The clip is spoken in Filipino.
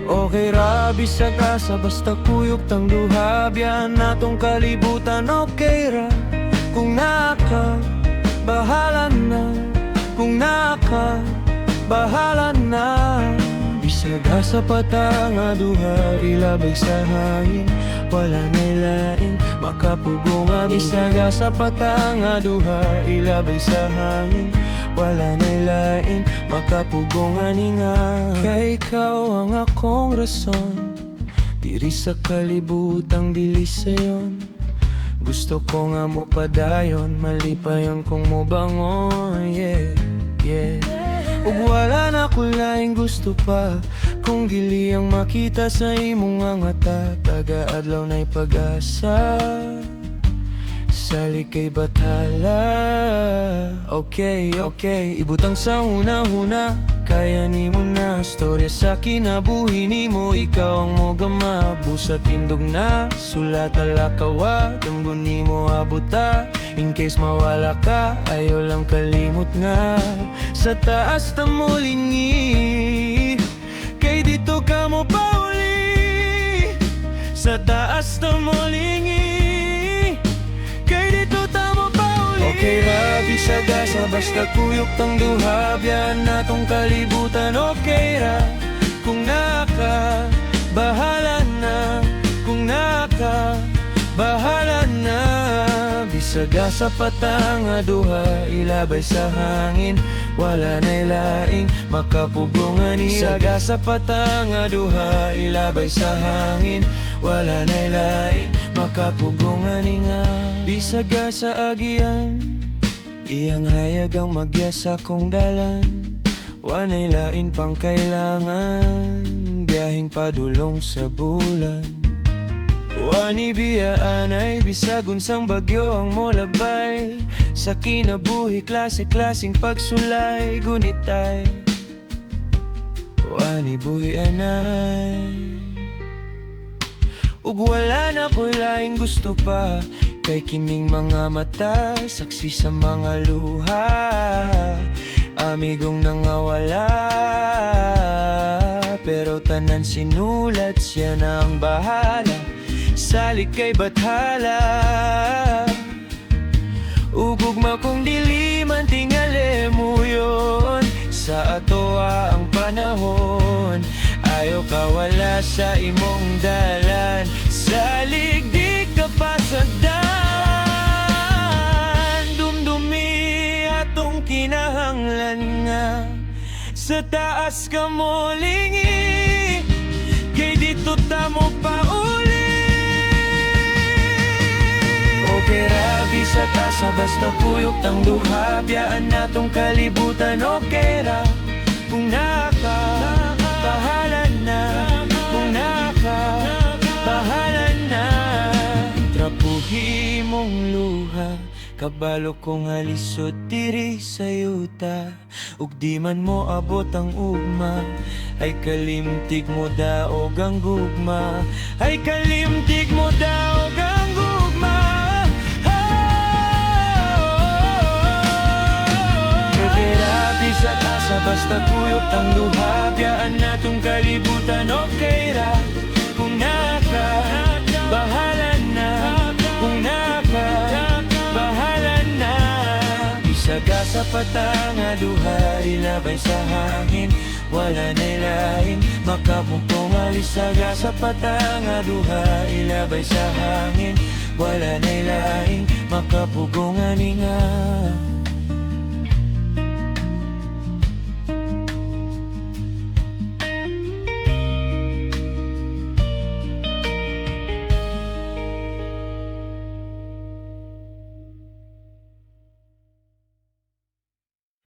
Okay ra bisag asa basta kuyog tang duha biyan natong kalibutan. Okay ra kung naka bahala na, kung naka bahala na. Bisag asa pata nga duha ilabay sa hangin, wala nay lain makapugo nga. Bisag asa pata nga duha ilabay sa hangin, wala nay lain makapugo nga ninga. Kay ikaw ang akong rason diri sa kalibutang dili sayon. Gusto ko nga mo padayon, malipayon kung mo bangon, yeah, yeah. Ug wala na ko laing gusto pa kung dili ang makita sa imong nga mata. Taga-adlaw na'y pag-asa sali kay bathala. Okay, okay, ibutang sa una-una kaya ni mo na storya sa kinabuhi ni mo. Ikaw ang mo gama busat tindog na sulat alakawa tunggon ni mo abuta. In case mawala ka, ayaw lang kalimot nga sa taas ta mo lingi. Kay dito ka mo pauli sa taas ta mo lingi. Kay dito ta mo pauli. Okay ra bisag asa basta kuyog tang duha biyan natong kalibutan. Okay ra kung naka bahala na, kung naka bahala na. Bisag asa pata nga duha ilabay sa hangin, wala nay laing makapugo nga niya. Bisag asa pata nga duha ilabay sa hangin, wala nay laing makapugo nga niya. Bisag asa agian iyang hayag ang magyasa kong dalan, wanay lain pang kailangan biyahing padulong sa bulan. Wani biyaan ay bisag unsang bagyo ang molabay sa kinabuhi, klase-klaseng pagsulay gunitay. Wani buhian ay ug wala na ko laing gusto pa kay kining mga mata saksi sa mga luha. Amigong nangawala pero tanan sinulat siya na ang bahala. Salik kay bathala ugugma kung dili man tingali mo yun. Sa atoa ang panahon ayaw kawala sa imong dalan. Salig di ka pasagdan, dumdumi atong kinahanglan nga sa taas ka mo lingi. Kay dito ta mo pauli. Okay ra bisag asa basta kuyog tang duha biyaan natong kalibutan. Okay ra kung naka bahala na, kung naka bahala na. Trapuhi mong luha kabalo kong alisod diri sa yuta. Ug di man mo abot ang ugma ay kalimtig mo daog ang gugma, ay kalimtig mo daog ang gugma. Bisag asa basta kuyog tang duha biyaan natong kalibutan. Okay ra kung naka bahala na, kung naka bahala na. Bisag asa pata nga duha ilabay sa hangin, wala nay lain makapumpong. Bisag asa pata nga duha ilabay sa hangin, wala nay lain makapugo nga ninga.